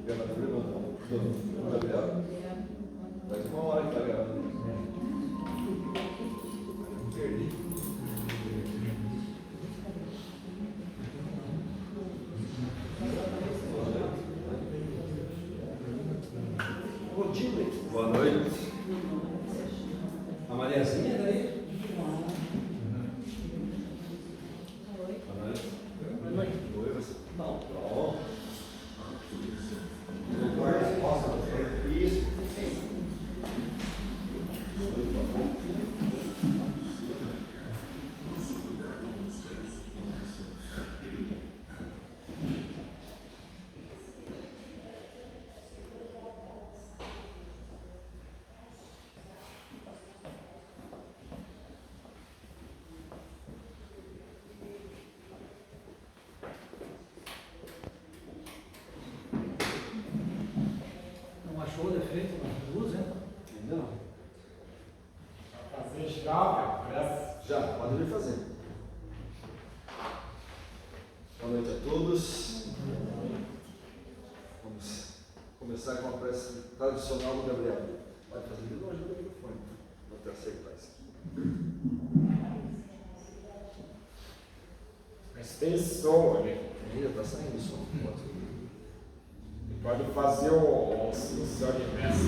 pegando a Bíblia do Gabriel. Faz uma hora que está gravando. Perdi. Boa noite. A Mariazinha daí? Boa noite. Boa noite. Oi, você? Não, pronto. Isso. Achou o defeito na luz, né? Ainda não. Fazer já, parece. Já, pode vir fazer. Boa noite a todos. Vamos começar com a prece tradicional do Gabriel. Pode fazer de longe do microfone. Vou até acertar isso aqui. Mas tem som ali. Ainda está saindo o som. Pode fazer o seu universo.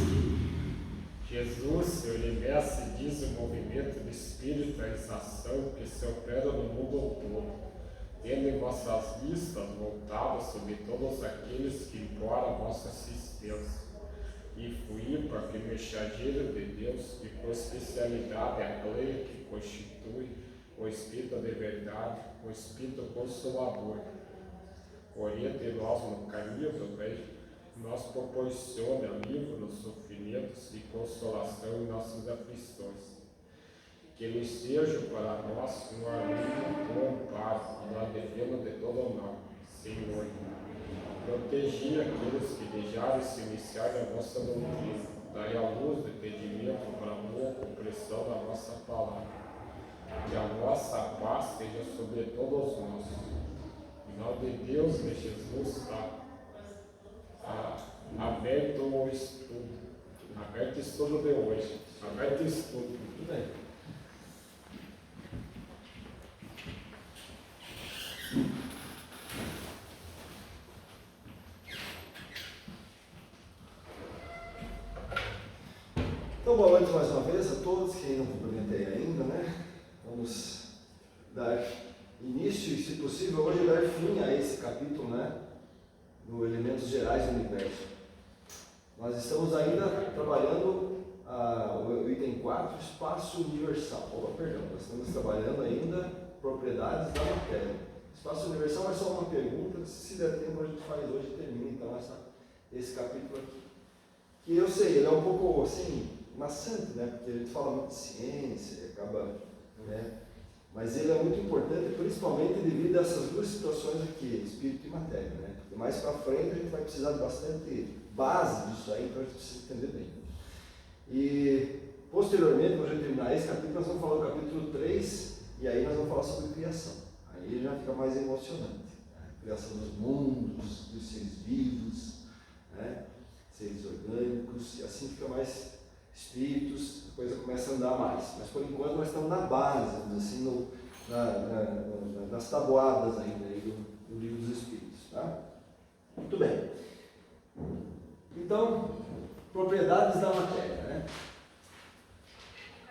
Jesus, seu universo, diz o movimento do Espírito, a exação que se opera no mundo todo, tendo em vossas vistas voltadas sobre todos aqueles que imploram a vossa assistência, e fluir para que o mensageiro de Deus, e por especialidade a glória que constitui o Espírito de verdade, o Espírito Consolador, oriente nós no caminho do bem, nos proporciona alívio nos sofrimentos e consolação em nossas aflições. Que ele seja para nós um amigo, um amparo, e uma defesa de todo mal. Senhor, protegi aqueles que desejarem se iniciar na vossa doutrina, dai a luz do entendimento para a boa compreensão da vossa palavra. Que a vossa paz seja sobre todos nós. Em nome de Deus e de Jesus, está aberto o estudo. Aberto o estudo de hoje. Aberto o estudo. Tudo bem. Então, boa noite mais uma vez a todos, que não cumprimentei ainda, né? Vamos dar início e, se possível, hoje dar fim a esse capítulo, né? Do Elementos Gerais do Universo. Nós estamos ainda trabalhando o item 4, Espaço Universal. Nós estamos trabalhando ainda propriedades da matéria. Espaço Universal é só uma pergunta, se der tempo a gente faz hoje e termina então esse capítulo aqui. Que eu sei, ele é um pouco assim, maçante, né? Porque a gente fala muito de ciência, acaba, né? Mas ele é muito importante, principalmente devido a essas duas situações aqui, espírito e matéria, né? Porque mais para frente a gente vai precisar de bastante base disso aí, então a gente precisa entender bem. E posteriormente, quando a gente terminar esse capítulo, nós vamos falar do capítulo 3, e aí nós vamos falar sobre criação. Aí já fica mais emocionante. Né? Criação dos mundos, dos seres vivos, né? Seres orgânicos, e assim fica mais espíritos, a coisa começa a andar mais. Mas por enquanto nós estamos na base, assim, nas tabuadas ainda aí do livro dos Espíritos. Tá? Muito bem. Então, propriedades da matéria. Né?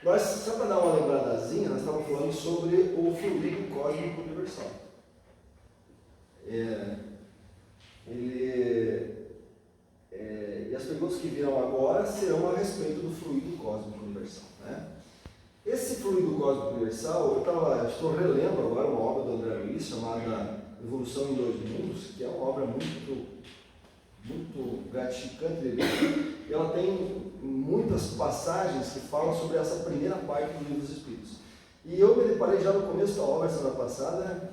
Nós, só para dar uma lembradazinha, nós estávamos falando sobre o fluido cósmico universal. E as perguntas que virão agora serão a respeito do fluido cósmico universal. Né? Esse fluido cósmico universal, estou relendo agora uma obra do André Luiz chamada Evolução em Dois Mundos, que é uma obra muito gratificante de ler. Ela tem muitas passagens que falam sobre essa primeira parte do Livro dos Espíritos. E eu me deparei já no começo da obra, semana passada,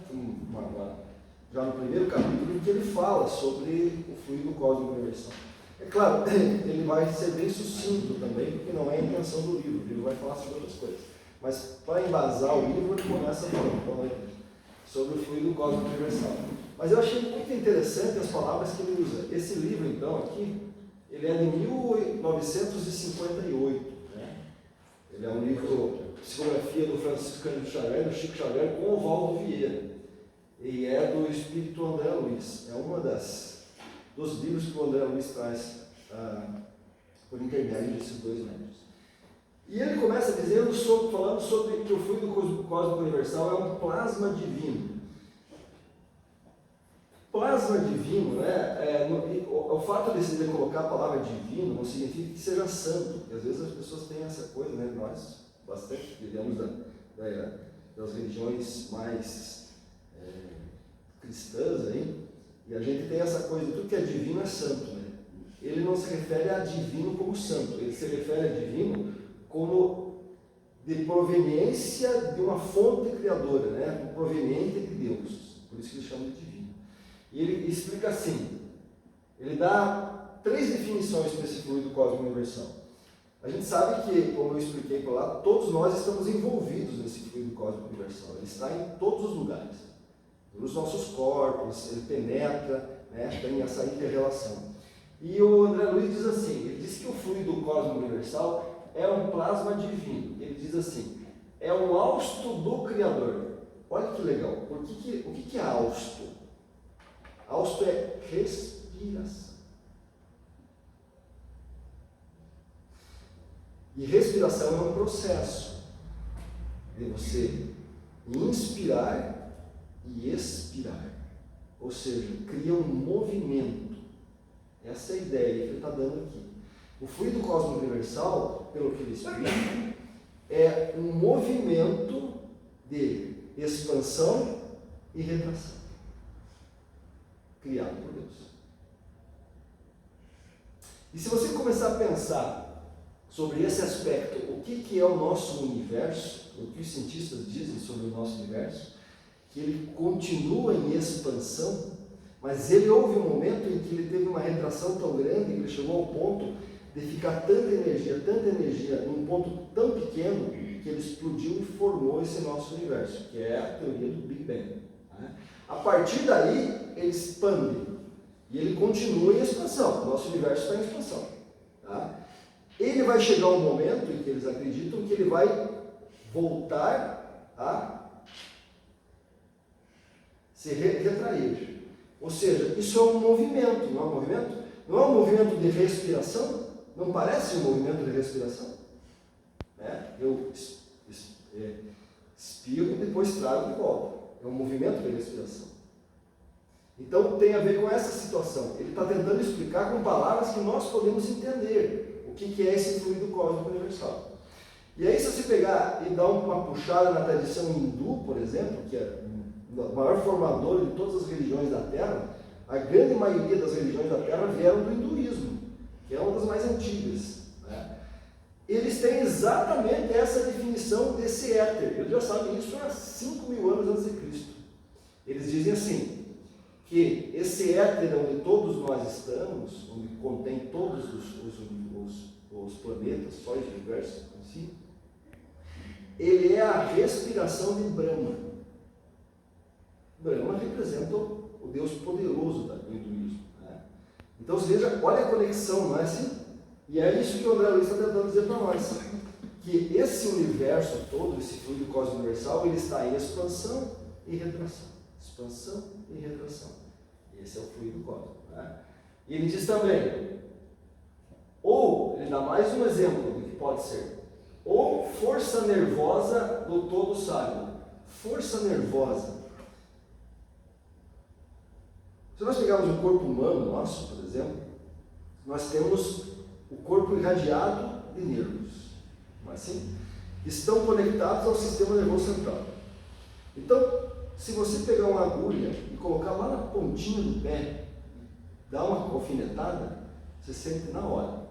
já no primeiro capítulo, em que ele fala sobre o fluido cósmico universal. É claro, ele vai ser bem sucinto também, porque não é a intenção do livro, o livro vai falar sobre outras coisas. Mas para embasar o livro, ele começa falando sobre o fluido cósmico universal. Mas eu achei muito interessante as palavras que ele usa. Esse livro, então, aqui, ele é de 1958. Né? Ele é um livro de psicografia do Francisco Cândido Xavier, do Chico Xavier, com o Valdo Vieira. E é do espírito André Luiz. É uma dos livros que o André Luiz traz por intermédio desses dois médios. E ele começa falando sobre que o fluido cósmico universal é um plasma divino. Plasma divino, né? O fato de colocar a palavra divino não significa que seja santo, porque às vezes as pessoas têm essa coisa, né? Nós, bastante, vivemos das religiões mais cristãs aí, e a gente tem essa coisa, tudo que é divino é santo, né? Ele não se refere a divino como santo, ele se refere a divino como de proveniência de uma fonte criadora, né? Proveniente de Deus, por isso que ele chama de divino. E ele explica assim, ele dá 3 definições para esse fluido cósmico universal. A gente sabe que, como eu expliquei por lá, todos nós estamos envolvidos nesse fluido cósmico universal. Ele está em todos os lugares, nos nossos corpos, ele penetra, né? Tem essa inter-relação. E o André Luiz diz assim, ele diz que o fluido cósmico universal é um plasma divino. Ele diz assim, é um hausto do Criador. Olha que legal, o que é hausto? Hausto é respiração. E respiração é um processo de você inspirar e expirar. Ou seja, cria um movimento. Essa é a ideia que ele está dando aqui. O fluido cósmico universal, pelo que ele explica, é um movimento de expansão e retração, criado por Deus. E se você começar a pensar sobre esse aspecto, o que é o nosso universo, o que os cientistas dizem sobre o nosso universo, que ele continua em expansão, mas houve um momento em que ele teve uma retração tão grande que ele chegou ao ponto de ficar tanta energia, num ponto tão pequeno, que ele explodiu e formou esse nosso universo, que é a teoria do Big Bang. Né? A partir daí, ele expande e ele continua em expansão. O nosso universo está em expansão. Tá? Ele vai chegar um momento em que eles acreditam que ele vai voltar a se retrair. Ou seja, isso é um movimento, não é um movimento? Não é um movimento de respiração? Não parece um movimento de respiração? Eu expiro e depois trago de volta. É um movimento de respiração. Então tem a ver com essa situação. Ele está tentando explicar com palavras que nós podemos entender o que é esse fluido cósmico universal. E aí, se você pegar e dar uma puxada na tradição hindu, por exemplo, que é o maior formador de todas as religiões da Terra, a grande maioria das religiões da Terra vieram do hinduísmo, que é uma das mais antigas. Né? Eles têm exatamente essa definição desse éter. Eles já sabem isso há 5.000 anos antes de Cristo. Eles dizem assim, que esse éter onde todos nós estamos, onde contém todos os planetas, sóis do universo em si, ele é a respiração de Brahma. Brahma representa o Deus poderoso do hinduísmo. Né? Então, você veja, olha a conexão, não é assim? E é isso que o André Luiz está tentando dizer para nós. Que esse universo todo, esse fluido cósmico universal, ele está em expansão e retração. Expansão e retração. Esse é o fluido cósmico. Né? E ele diz também, ou, ele dá mais um exemplo do que pode ser, ou força nervosa do todo sábio. Força nervosa. Se nós pegarmos o corpo humano nosso, por exemplo, nós temos o corpo irradiado de nervos, não é assim? Estão conectados ao sistema nervoso central. Então, se você pegar uma agulha e colocar lá na pontinha do pé, dar uma alfinetada, você sente na hora.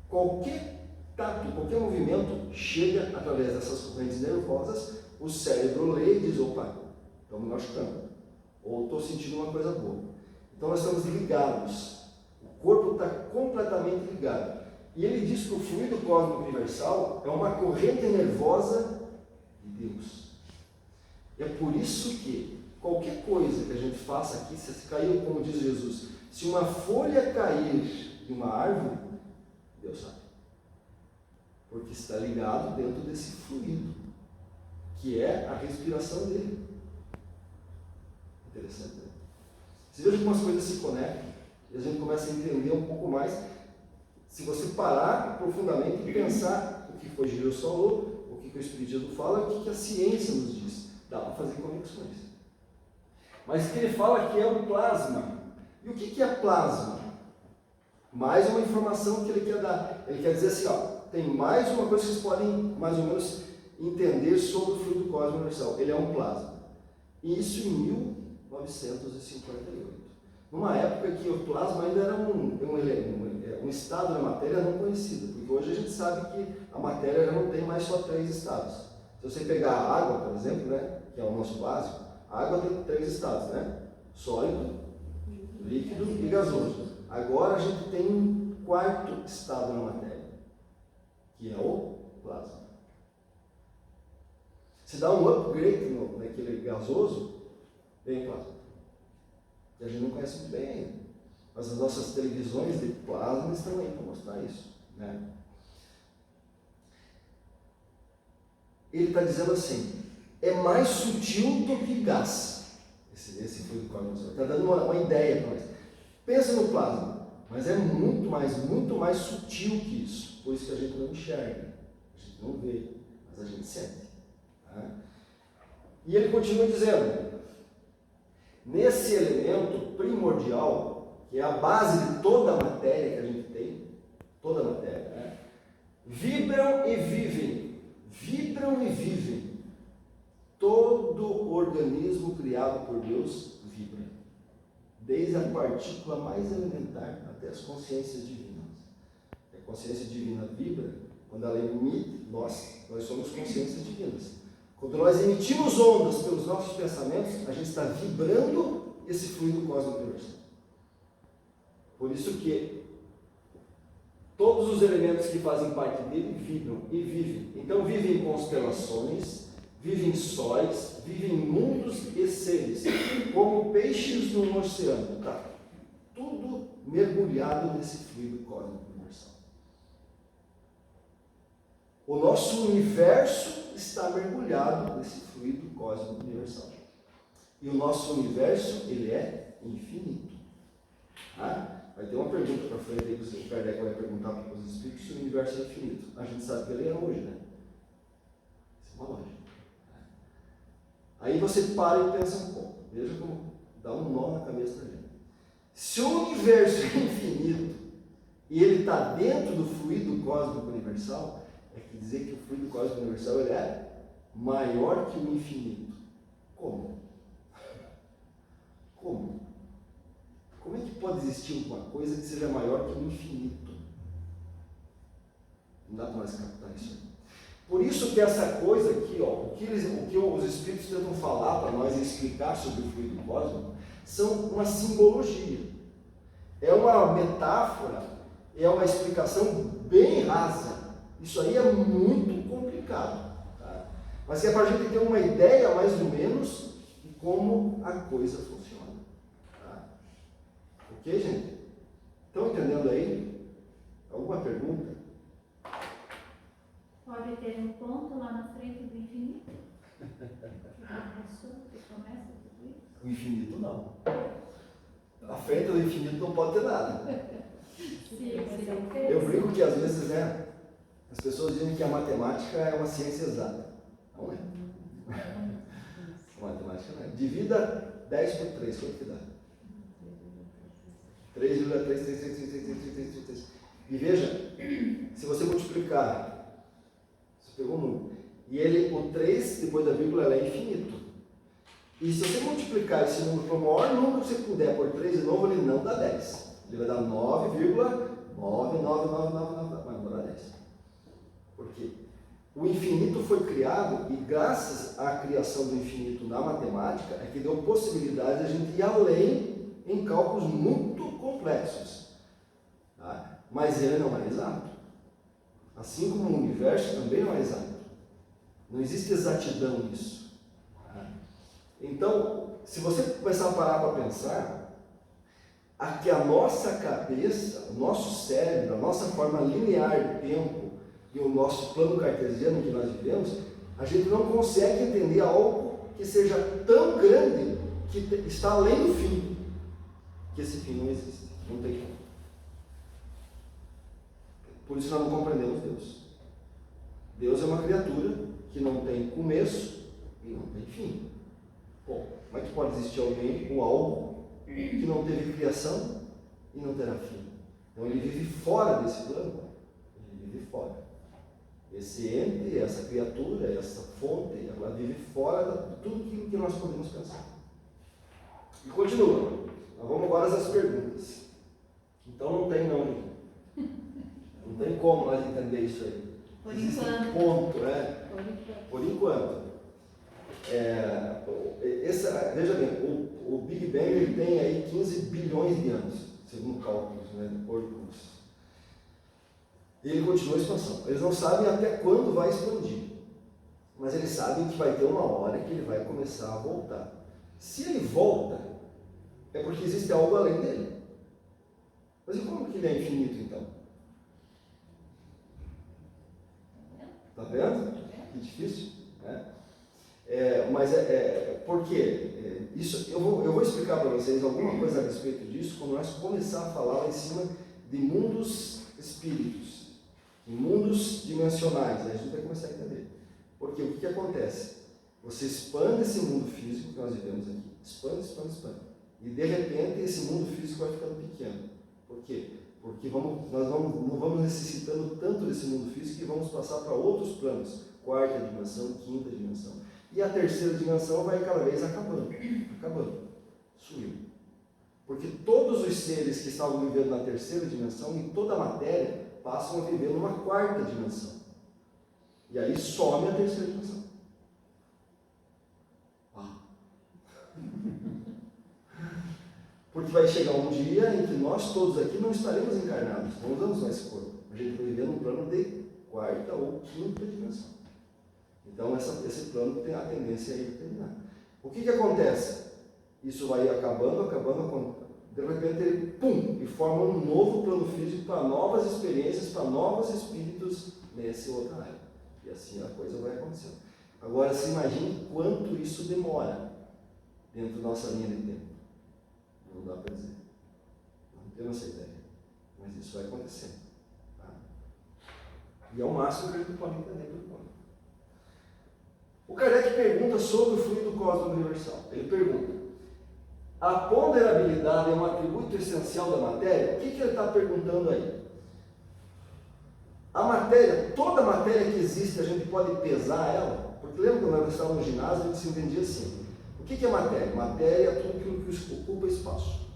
Qualquer tato, qualquer movimento chega através dessas correntes nervosas, o cérebro lê e diz, opa, estão me machucando. Ou estou sentindo uma coisa boa. Então nós estamos ligados. O corpo está completamente ligado. E ele diz que o fluido cósmico universal é uma corrente nervosa de Deus. É por isso que qualquer coisa que a gente faça aqui, se caiu, como diz Jesus, se uma folha cair de uma árvore, Deus sabe. Porque está ligado dentro desse fluido, que é a respiração dele. Interessante, né? Você veja como as coisas se conectam e a gente começa a entender um pouco mais. Se você parar profundamente e pensar o que foi Jesus falou, o que o Espírito Jesus fala, o que a ciência nos diz, dá para fazer conexões. Mas o que ele fala que é um plasma. E o que é plasma? Mais uma informação que ele quer dar. Ele quer dizer assim, ó, tem mais uma coisa que vocês podem mais ou menos entender sobre o fluido cósmico universal. Ele é um plasma. E isso em 1958. Numa época que o plasma ainda era um estado da matéria não conhecido. Porque hoje a gente sabe que a matéria já não tem mais só 3 estados. Se você pegar a água, por exemplo, né, que é o nosso básico, a água tem 3 estados, né? Sólido, líquido e gasoso. Agora a gente tem um 4º estado na matéria, que é o plasma. Se dá um upgrade naquele gasoso, vem plasma. E a gente não conhece muito bem ainda. Mas as nossas televisões de plasma estão aí para mostrar isso, né? Ele está dizendo assim, é mais sutil do que gás. Esse fluido cósmico. Está dando uma ideia para nós. Pensa no plasma, mas é muito mais sutil que isso. Por isso que a gente não enxerga, a gente não vê, mas a gente sente. Tá? E ele continua dizendo, nesse elemento primordial, que é a base de toda a matéria que a gente tem, toda a matéria, né? Vibram e vivem. Todo organismo criado por Deus vibra. Desde a partícula mais elementar até as consciências divinas. A consciência divina vibra quando ela emite, nós somos consciências divinas. Quando nós emitimos ondas pelos nossos pensamentos, a gente está vibrando esse fluido cósmico universal. Por isso que todos os elementos que fazem parte dele vibram e vivem. Então vivem em constelações, vivem em sóis, vivem em mundos e seres, como peixes no oceano. Tá? Tudo mergulhado nesse fluido cósmico universal. O nosso universo está mergulhado nesse fluido cósmico universal. E o nosso universo, ele é infinito. Tá? Vai ter uma pergunta para frente aí que o Kardec vai perguntar para os espíritos se o universo é infinito. A gente sabe que ele é hoje, né? Isso é uma lógica. Aí você para e pensa um pouco. Veja como dá um nó na cabeça da gente. Se o universo é infinito e ele está dentro do fluido cósmico universal, é que dizer que o fluido cósmico universal ele é maior que o infinito. Como? Como? Como é que pode existir uma coisa que seja maior que o infinito? Não dá para nós captar isso aí. Por isso que essa coisa aqui, ó, o que os espíritos tentam falar para nós e explicar sobre o fluido cósmico, são uma simbologia. É uma metáfora, é uma explicação bem rasa. Isso aí é muito complicado. Tá? Mas é para a gente ter uma ideia, mais ou menos, de como a coisa funciona. Ok, gente? Estão entendendo aí? Alguma pergunta? Pode ter um ponto lá na frente do infinito? Que começa tudo isso? O infinito não. Na frente do infinito não pode ter nada. Eu brinco que às vezes, né, as pessoas dizem que a matemática é uma ciência exata. Não é. A matemática não é. Divida 10 por 3, quanto que dá? 3,3333333. E veja, se você multiplicar, você pegou um número, e o 3 depois da vírgula ela é infinito. E se você multiplicar esse número para o maior número que você puder por 3 de novo, ele não dá 10. Ele vai dar 9,99999, mas não dá 10. Por quê? O infinito foi criado e graças à criação do infinito na matemática é que deu possibilidade de a gente ir além em cálculos muito complexos. Tá? Mas ele não é exato. Assim como o universo também não é exato. Não existe exatidão nisso. Tá? Então, se você começar a parar para pensar, que a nossa cabeça, o nosso cérebro, a nossa forma linear de tempo e o nosso plano cartesiano que nós vivemos, a gente não consegue entender algo que seja tão grande que está além do fim, que esse fim não existe, não tem como. Por isso nós não compreendemos Deus. Deus é uma criatura que não tem começo e não tem fim. Bom, como é que pode existir alguém ou algo que não teve criação e não terá fim? Então ele vive fora desse plano, ele vive fora. Esse ente, essa criatura, essa fonte, ela vive fora de tudo aquilo que nós podemos pensar. E continua. Nós vamos agora às perguntas. Então não tem não, gente. Não tem como nós entender isso aí. Por Existe enquanto. um ponto, Por enquanto. Veja bem, o Big Bang ele tem aí 15 bilhões de anos, segundo cálculos, né, de acordo com isso. E ele continua a expansão. Eles não sabem até quando vai expandir, mas eles sabem que vai ter uma hora que ele vai começar a voltar. Se ele volta, é porque existe algo além dele. Mas e como que ele é infinito então? Tá vendo? Que difícil, né? Por quê? Isso, eu vou explicar para vocês alguma coisa a respeito disso quando nós começar a falar lá em cima de mundos espíritos, em mundos dimensionais. Aí a gente vai começar a entender. Porque o que acontece? Você expande esse mundo físico que nós vivemos aqui, expande. E de repente esse mundo físico vai ficando pequeno. Por quê? Porque nós não vamos necessitando tanto desse mundo físico que vamos passar para outros planos, quarta dimensão, quinta dimensão. E a terceira dimensão vai cada vez acabando, sumiu. Porque todos os seres que estavam vivendo na terceira dimensão, em toda a matéria, passam a viver numa quarta dimensão. E aí some a terceira dimensão. Porque vai chegar um dia em que nós todos aqui não estaremos encarnados, não usamos mais esse corpo. A gente vai viver num plano de quarta ou quinta dimensão. Então esse plano tem a tendência a ir terminar. O que acontece? Isso vai acabando, de repente ele, pum, e forma um novo plano físico para novas experiências, para novos espíritos nessa outra área. E assim a coisa vai acontecendo. Agora, se imagine quanto isso demora dentro da nossa linha de tempo. Não dá para dizer. Não tenho essa ideia. Mas isso vai acontecer. Tá? E é o máximo que a gente pode entender por enquanto. O Kardec pergunta sobre o fluido cósmico universal. Ele pergunta: a ponderabilidade é um atributo essencial da matéria? O que ele está perguntando aí? A matéria, toda matéria que existe, a gente pode pesar ela? Porque lembra quando nós estávamos no ginásio, a gente se entendia assim. O que é matéria? Matéria é tudo que ocupa espaço.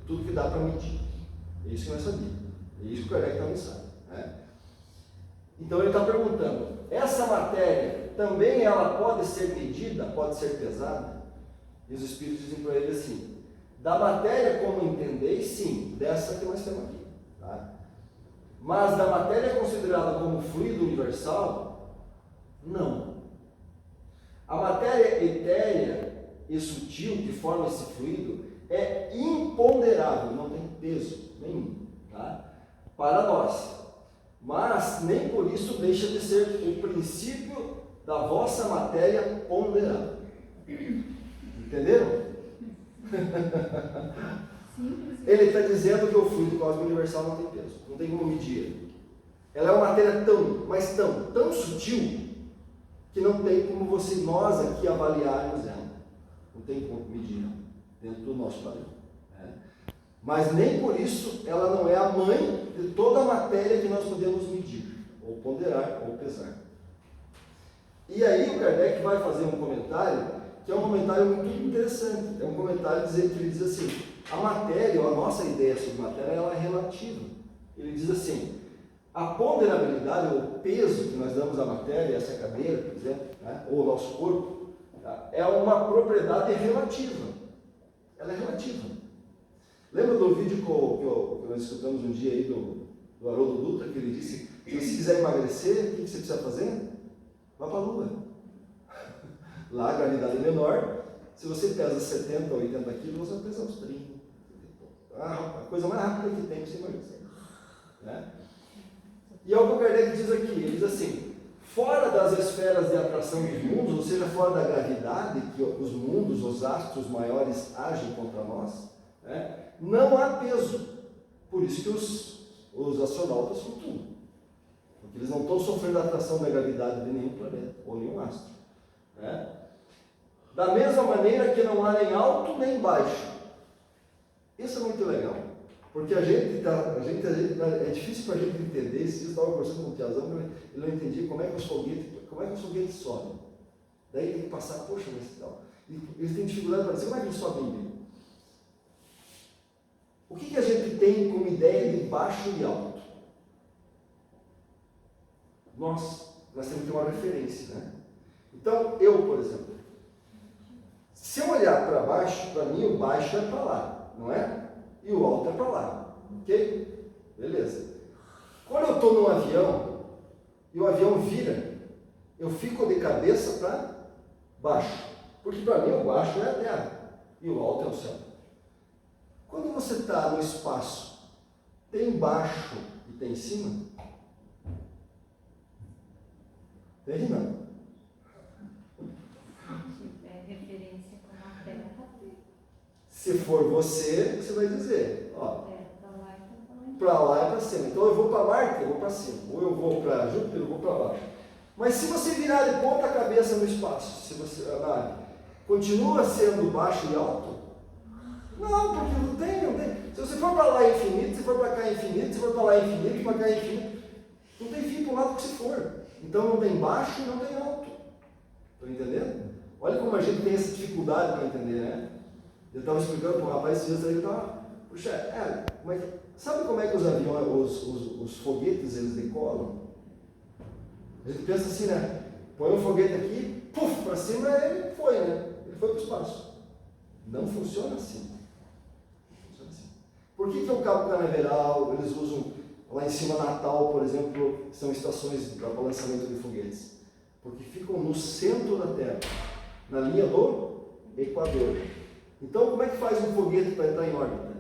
Tudo que dá para medir. É isso que nós sabíamos. É isso que o Kardec também sabe. Né? Então ele está perguntando, essa matéria também ela pode ser medida, pode ser pesada? E os espíritos dizem para ele assim, da matéria como entendeis, sim, dessa que nós temos aqui. Tá? Mas da matéria considerada como fluido universal, não. A matéria etérea e sutil que forma esse fluido é imponderável, não tem peso nenhum, tá? Para nós. Mas nem por isso deixa de ser o princípio da vossa matéria ponderável. Entenderam? Ele está dizendo que o fluido cósmico universal não tem peso, não tem como medir. Ela é uma matéria tão sutil que não tem como nós aqui avaliarmos ela. Não tem como medir ela dentro do nosso padrão. Mas nem por isso ela não é a mãe de toda a matéria que nós podemos medir, ou ponderar, ou pesar. E aí o Kardec vai fazer um comentário, que é um comentário muito interessante. É um comentário que ele diz assim, a matéria, ou a nossa ideia sobre matéria, ela é relativa. Ele diz assim, a ponderabilidade, ou o peso que nós damos à matéria, essa cadeira, por exemplo, né, ou o nosso corpo, tá, é uma propriedade relativa. Ela é relativa. Lembra do vídeo que nós escutamos um dia aí do Haroldo Dutra, que ele disse, se você quiser emagrecer, o que você precisa fazer? Vá para a Lua. Lá a gravidade é menor Se você pesa 70, 80 quilos, você vai pesar uns 30. A coisa mais rápida que tem para você emagrecer. Né? E é o que o Kardec diz aqui, ele diz assim, fora das esferas de atração dos mundos, ou seja, fora da gravidade, que os mundos, os astros maiores agem contra nós, né? Não há peso. Por isso que os astronautas flutuam. Porque eles não estão sofrendo a atração da gravidade de nenhum planeta, ou nenhum astro. Né? Da mesma maneira que não há nem alto nem baixo. Isso é muito legal. Porque é difícil para a gente entender. Esses dias eu estava conversando com o Tiazão, ele não entendia como é que os foguetes sobem. Daí tem que passar, poxa, mas tal. Eles têm dificuldade para dizer como é que eles sobem bem. O que a gente tem como ideia de baixo e alto? Nós temos que ter uma referência, né? Então, eu, por exemplo, se eu olhar para baixo, para mim o baixo é para lá, não é? E o alto é para lá, ok? Beleza. Quando eu estou num avião e o avião vira, eu fico de cabeça para baixo, porque para mim o baixo é a terra e o alto é o céu. Quando você está no espaço, tem baixo e tem cima? Tem não? Referência com a terra. Se for você vai dizer, ó, Para lá é para cima. Então eu vou para Marte, eu vou para cima. Ou eu vou para Júpiter, eu vou para baixo. Mas se você virar de ponta cabeça no espaço, se você continua sendo baixo e alto? Não, porque não tem. Se você for para lá é infinito, se for para cá é infinito, se for para lá é infinito, para cá é infinito. Não tem fim para o lado que se for. Então não tem baixo e não tem alto. Estão entendendo? Olha como a gente tem essa dificuldade para entender, né? Eu estava explicando para o rapaz esses dias aí, puxa, sabe como é que os aviões, os foguetes, eles decolam? A gente pensa assim, né? Põe um foguete aqui, puf, para cima, ele foi, né? Ele foi para o espaço. Não funciona assim. Por que o Cabo Canaveral, eles usam lá em cima Natal, por exemplo, são estações para balançamento de foguetes? Porque ficam no centro da Terra, na linha do Equador. Então, como é que faz um foguete para entrar em órbita?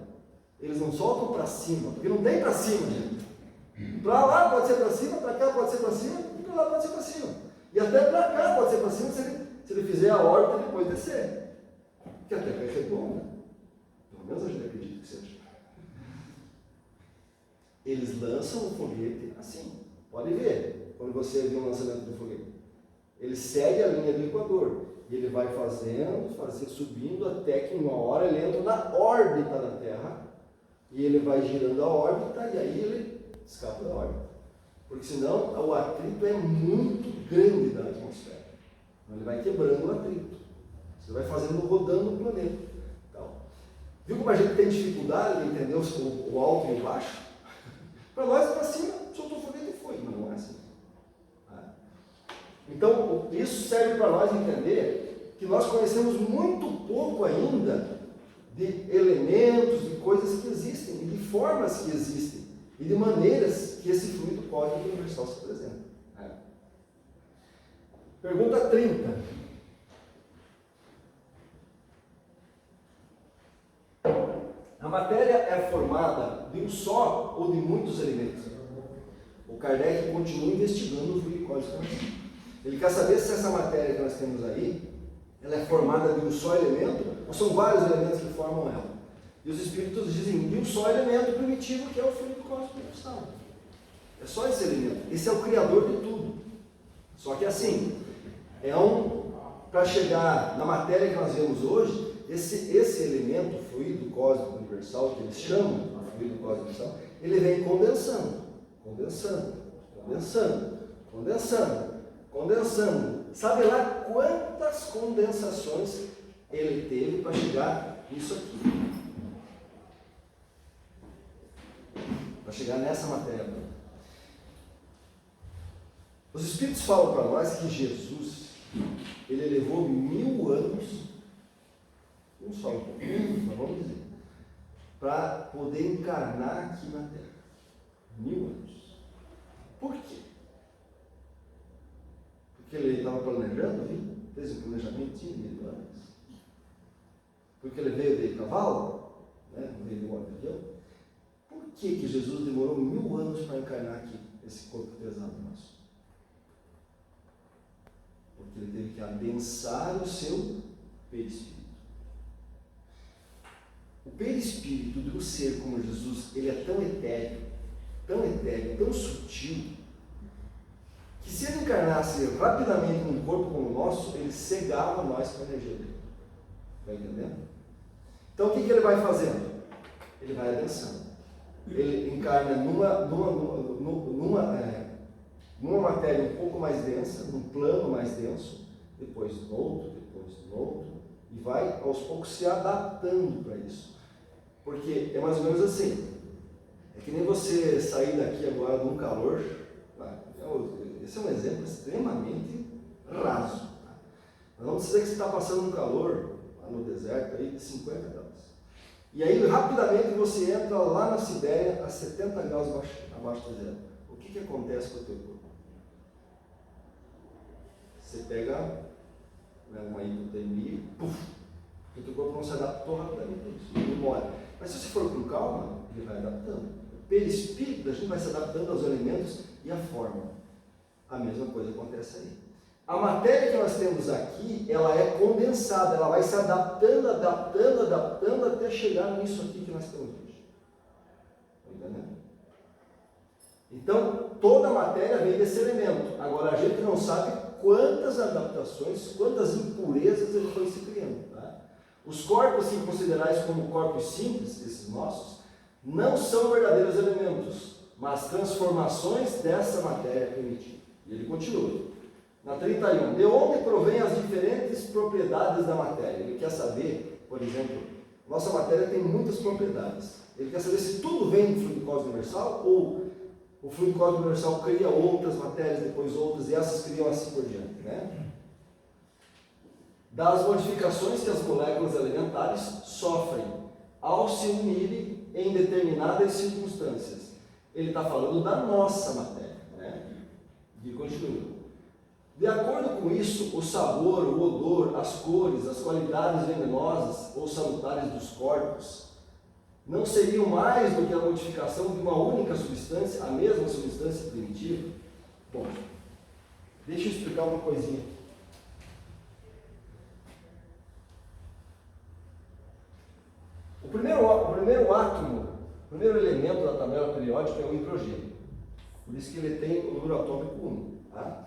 Eles não soltam para cima, porque não tem para cima, gente. Para lá pode ser para cima, para cá pode ser para cima, e para lá pode ser para cima. E até para cá pode ser para cima se ele fizer a órbita e depois descer. Que até vai ser bom, né? Pelo menos a gente acredita que seja. Eles lançam o foguete assim. Pode ver, quando você vê um lançamento do foguete. Ele segue a linha do Equador. E ele vai subindo até que uma hora ele entra na órbita da Terra. E ele vai girando a órbita e aí ele escapa da órbita. Porque senão o atrito é muito grande da atmosfera. Então, ele vai quebrando o atrito. Você vai rodando o planeta. Então, viu como a gente tem dificuldade de entender o alto e o baixo? Para nós, para cima, soltou o foguete e foi. Mas não é assim. Então, isso serve para nós entender que nós conhecemos muito pouco ainda de elementos, de coisas que existem, e de formas que existem, e de maneiras que esse fluido cósmico universal se apresenta. Pergunta 30. A matéria é formada de um só ou de muitos elementos? O Kardec continua investigando o fluido cósmico. Ele quer saber se essa matéria que nós temos aí, ela é formada de um só elemento, ou são vários elementos que formam ela. E os espíritos dizem de um só elemento primitivo, que é o fluido cósmico universal. É só esse elemento. Esse é o criador de tudo. Só que assim, para chegar na matéria que nós vemos hoje, esse elemento, fluido cósmico universal, que eles chamam de fluido cósmico universal, ele vem condensando. Sabe lá quantas condensações ele teve para chegar nisso aqui? Para chegar nessa matéria. Os Espíritos falam para nós que Jesus, ele levou 1000 anos, não só um pouquinho, mas vamos dizer, para poder encarnar aqui na Terra. 1000 anos. Por quê? Porque ele estava planejando, viu? Fez um planejamento de 1000 anos. Porque ele veio de cavalo, né? Não veio de um avião. Por que Jesus demorou 1000 anos para encarnar aqui, esse corpo pesado nosso? Porque ele teve que adensar o seu perispírito. O perispírito de um ser como Jesus, ele é tão etéreo, tão sutil, que se ele encarnasse rapidamente num corpo como o nosso, ele cegava nós com a energia dele. Está entendendo? Então o que ele vai fazendo? Ele vai adensando. Ele encarna numa matéria um pouco mais densa, num plano mais denso, depois no outro, e vai aos poucos se adaptando para isso. Porque é mais ou menos assim, é que nem você sair daqui agora num calor, tá? Esse é um exemplo extremamente raso. Tá? Mas vamos dizer que você está passando um calor lá no deserto aí de 50 graus. E aí rapidamente você entra lá na Sibéria a 70 graus abaixo do zero. O que acontece com o teu corpo? Você pega uma hipotermia, puf, porque o teu corpo não se adaptou rapidamente a isso, ele demora. Mas se você for com calma, ele vai adaptando. O perispírito da gente vai se adaptando aos elementos e à forma. A mesma coisa acontece aí. A matéria que nós temos aqui, ela é condensada, ela vai se adaptando até chegar nisso aqui que nós temos hoje. Está entendendo? Então, toda a matéria vem desse elemento. Agora, a gente não sabe quantas adaptações, quantas impurezas ele foi se criando. Tá? Os corpos que considerais como corpos simples, esses nossos, não são verdadeiros elementos, mas transformações dessa matéria primitiva. E ele continua. Na 31, de onde provém as diferentes propriedades da matéria? Ele quer saber, por exemplo, nossa matéria tem muitas propriedades. Ele quer saber se tudo vem do fluido cósmico universal ou o fluido cósmico universal cria outras matérias, depois outras, e essas criam assim por diante. Né? Das modificações que as moléculas elementares sofrem ao se unirem em determinadas circunstâncias. Ele está falando da nossa matéria. Né? E continua. De acordo com isso, o sabor, o odor, as cores, as qualidades venenosas ou salutares dos corpos não seriam mais do que a modificação de uma única substância, a mesma substância primitiva? Bom, deixa eu explicar uma coisinha. O primeiro átomo, o primeiro elemento da tabela periódica é o hidrogênio. Por isso que ele tem o número atômico 1. Tá?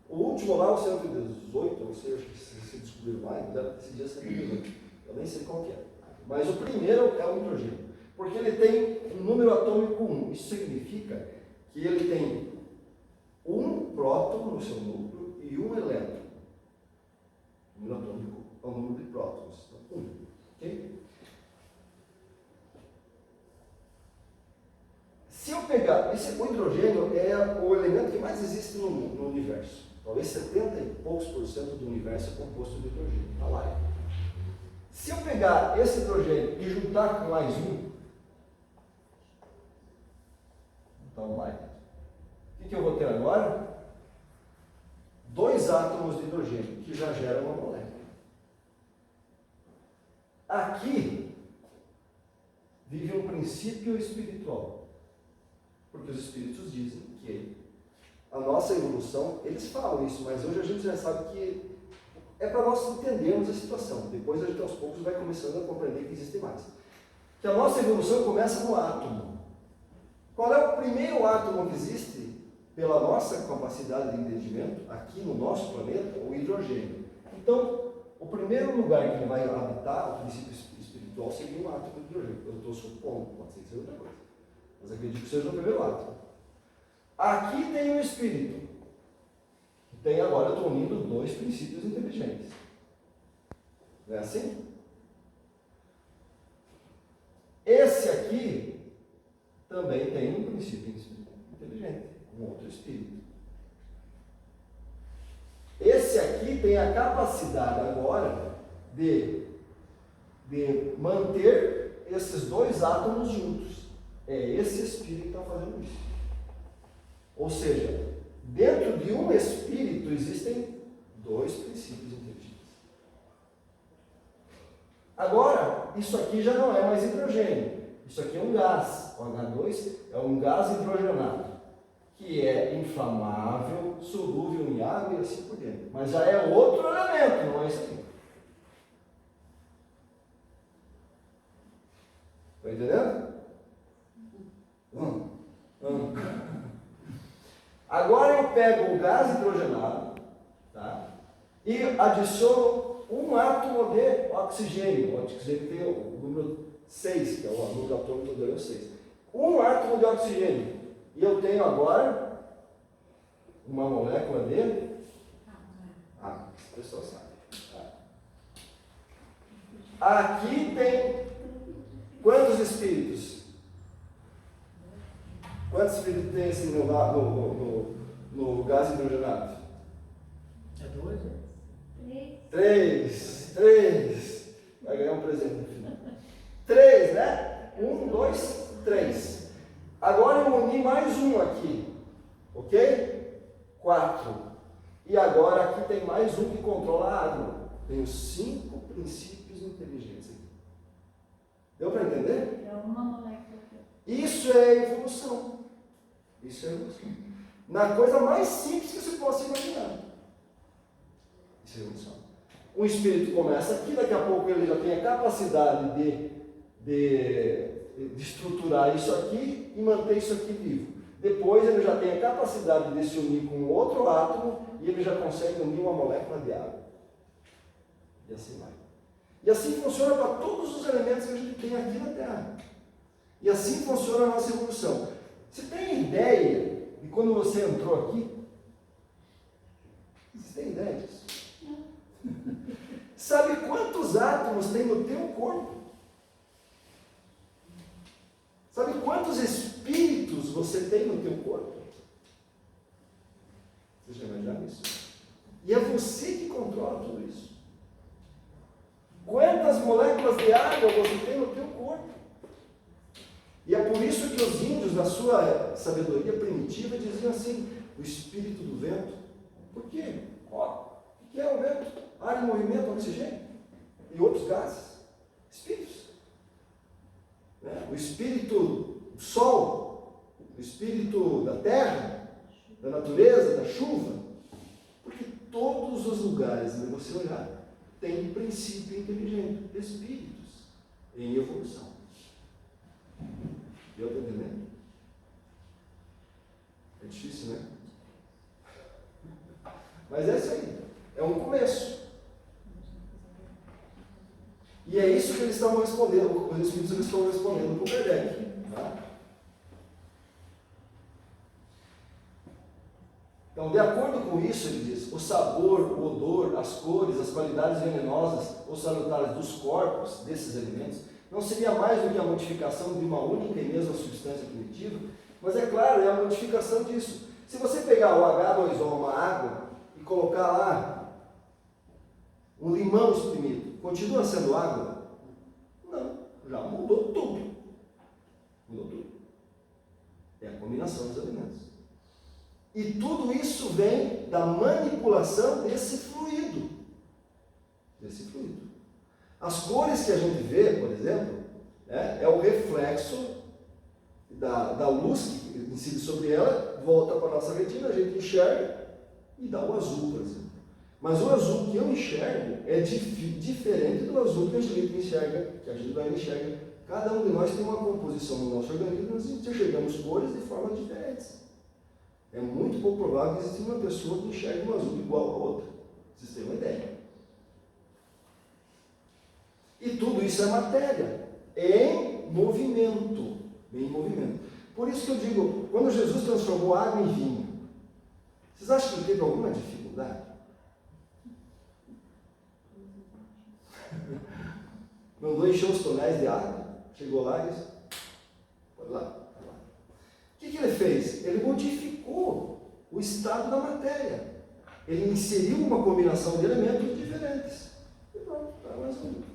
O último lá, o 118, não sei, acho que se descobriu mais, esse dia 118. Eu nem sei qual que é. Mas o primeiro é o hidrogênio. Porque ele tem um número atômico 1. Isso significa que ele tem um próton no seu núcleo e um elétron. O número atômico é o número de prótons. Então, 1. Ok? Se eu pegar, o hidrogênio é o elemento que mais existe no universo. Talvez 70 e poucos % do universo é composto de hidrogênio. Está lá. Se eu pegar esse hidrogênio e juntar com mais um, então vai. O que eu vou ter agora? 2 átomos de hidrogênio, que já geram uma molécula. Aqui vive um princípio espiritual. Porque os espíritos dizem que a nossa evolução, eles falam isso, mas hoje a gente já sabe que é para nós entendermos a situação. Depois a gente aos poucos vai começando a compreender que existe mais. Que a nossa evolução começa no átomo. Qual é o primeiro átomo que existe pela nossa capacidade de entendimento aqui no nosso planeta? O hidrogênio. Então, o primeiro lugar que ele vai habitar, o princípio espiritual, seria um átomo de hidrogênio. Eu estou supondo, pode ser que seja outra coisa. Mas acredito que seja o primeiro átomo. Aqui tem o espírito. Tem agora, eu estou unindo 2 princípios inteligentes. Não é assim? Esse aqui também tem um princípio inteligente, um outro espírito. Esse aqui tem a capacidade agora de manter esses 2 átomos juntos. É esse espírito que está fazendo isso. Ou seja, dentro de um espírito existem 2 princípios inteligentes. Agora, isso aqui já não é mais hidrogênio. Isso aqui é um gás. O H2 é um gás hidrogenado, que é inflamável, solúvel em água e assim por diante. Mas já é outro elemento, não é isso aqui. Está entendendo? Agora eu pego o gás hidrogenado, tá? E adiciono um átomo de oxigênio. O oxigênio tem o número 6, que é o número atômico do 6. Um átomo de oxigênio. E eu tenho agora uma molécula de... Ah, a pessoa sabe. Aqui tem quantos espíritos? Quantos espíritos tem assim no gás hidrogenado? É 2, né? 3. Vai ganhar um presente no final. 3, né? 1, 2, 3. Agora eu uni mais um aqui. Ok? 4. E agora aqui tem mais um que controla a água. Tenho 5 princípios inteligentes aqui. Deu para entender? É uma molécula. Isso é evolução. Isso é evolução. Na coisa mais simples que você possa imaginar. Isso é evolução. Um espírito começa aqui, daqui a pouco ele já tem a capacidade de estruturar isso aqui e manter isso aqui vivo. Depois ele já tem a capacidade de se unir com outro átomo e ele já consegue unir uma molécula de água. E assim vai. E assim funciona para todos os elementos que a gente tem aqui na Terra. E assim funciona a nossa evolução. Você tem ideia de quando você entrou aqui? Você tem ideia disso? Sabe quantos átomos tem no teu corpo? Sabe quantos espíritos você tem no teu corpo? Você já imagina isso? E é você que controla tudo isso. Quantas moléculas de água você tem no teu corpo? E é por isso que os índios, na sua sabedoria primitiva, diziam assim, o espírito do vento. Por quê? Ó, o que é o vento? Ar em movimento, oxigênio e outros gases. Espíritos. O espírito do sol, o espírito da terra, da natureza, da chuva. Porque todos os lugares onde você olhar tem princípio inteligente, espíritos em evolução. Deu para entender? É difícil, né? Mas é isso aí. É um começo. E é isso que eles estavam respondendo, os espíritos eles estão respondendo para o Kardec. Tá? Então, de acordo com isso, ele diz, o sabor, o odor, as cores, as qualidades venenosas ou salutares dos corpos desses alimentos não seria mais do que a modificação de uma única e mesma substância primitiva, mas é claro, é a modificação disso. Se você pegar o H2O, uma água, e colocar lá um limão espremido, continua sendo água? Não, já mudou tudo. Mudou tudo. É a combinação dos alimentos. E tudo isso vem da manipulação desse fluido. Desse fluido. As cores que a gente vê, por exemplo, é o reflexo da luz que incide sobre ela, volta para a nossa retina, a gente enxerga e dá o azul, por exemplo. Mas o azul que eu enxergo é diferente do azul que a gente enxerga, que a gente ainda enxerga. Cada um de nós tem uma composição no nosso organismo, nós enxergamos cores de formas diferentes. É muito pouco provável que exista uma pessoa que enxergue um azul igual a outra. Vocês têm uma ideia. E tudo isso é matéria, em movimento. Em movimento. Por isso que eu digo, quando Jesus transformou água em vinho, vocês acham que ele teve alguma dificuldade? Mandou encher os tonéis de água, chegou lá e disse, pode lá, vai lá. O que ele fez? Ele modificou o estado da matéria. Ele inseriu uma combinação de elementos diferentes. E pronto, está mais bonito.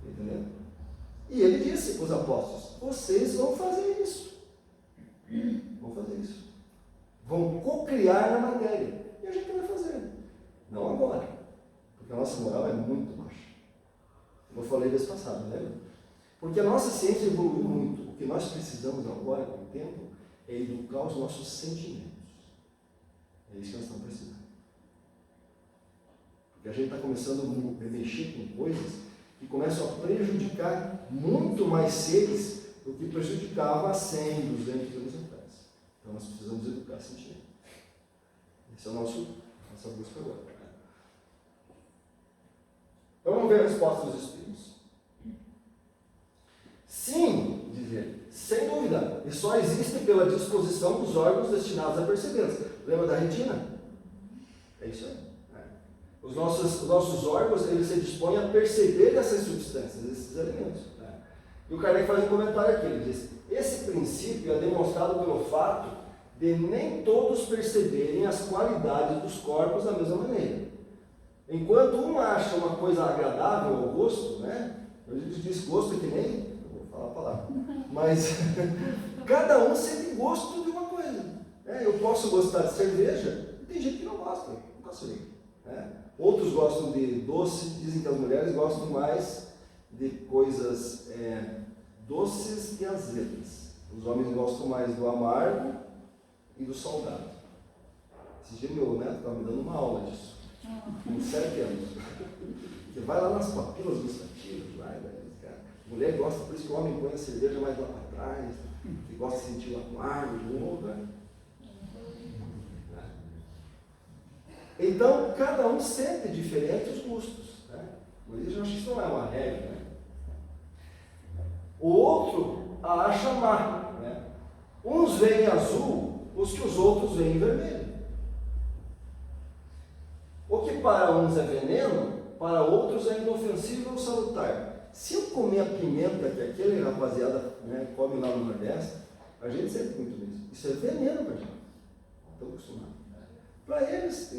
Entendeu? E ele disse para os apóstolos, vocês vão fazer isso. Vão fazer isso. Vão co-criar na matéria. E a gente vai fazer. Não agora. Porque a nossa moral é muito baixa. Como eu falei vez passada, lembra? Porque a nossa ciência evoluiu muito. O que nós precisamos agora, com o tempo, é educar os nossos sentimentos. É isso que nós estamos precisando. Porque a gente está começando a mexer com coisas que começam a prejudicar muito mais seres do que prejudicava há 100, 200 anos atrás. Então nós precisamos educar sentimentos. Esse é o nossa busca agora. Então vamos ver a resposta dos espíritos. Sim, diz ele, sem dúvida, e só existe pela disposição dos órgãos destinados a percebê-las. Lembra da retina? É isso aí. Os nossos órgãos, eles se dispõem a perceber essas substâncias, esses elementos. E o Kardec faz um comentário aqui, ele diz, esse princípio é demonstrado pelo fato de nem todos perceberem as qualidades dos corpos da mesma maneira. Enquanto um acha uma coisa agradável ao gosto, né? A gente diz gosto que nem, eu vou falar a palavra, mas cada um sente gosto de uma coisa. Eu posso gostar de cerveja, e tem gente que não gosta, nunca sei. Outros gostam de doce, dizem que as mulheres gostam mais de coisas doces e azedas. Os homens gostam mais do amargo e do salgado. Esse dia meu neto estava me dando uma aula disso, com 7 anos. Você vai lá nas papilas gustativas, a mulher gosta, por isso que o homem põe a cerveja mais lá para trás, que gosta de sentir o amargo do outro. Então, cada um sente diferente os gustos. Mas eu acho que isso não é uma regra. O outro a acha má. Uns veem azul, os que os outros veem vermelho. O que para uns é veneno, para outros é inofensivo ou salutar. Se eu comer a pimenta que aquele rapaziada come lá no Nordeste, a gente sente muito isso. Isso é veneno para a gente. Estamos acostumados. Para eles,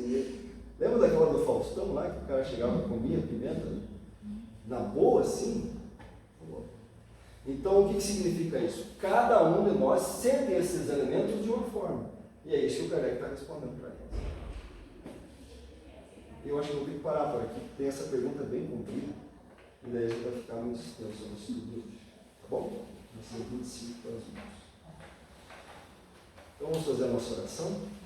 lembra daquela do Faustão lá, que o cara chegava e comia pimenta? Na boa, assim? Então, o que significa isso? Cada um de nós sente esses elementos de uma forma. E é isso que o Kardec está respondendo para eles. Eu acho que eu vou ter que parar por aqui, porque tem essa pergunta bem comprida, e daí a gente vai ficar muito extenso no estudo de hoje. Tá bom? Nós temos 25 para as mãos. Então, vamos fazer a nossa oração.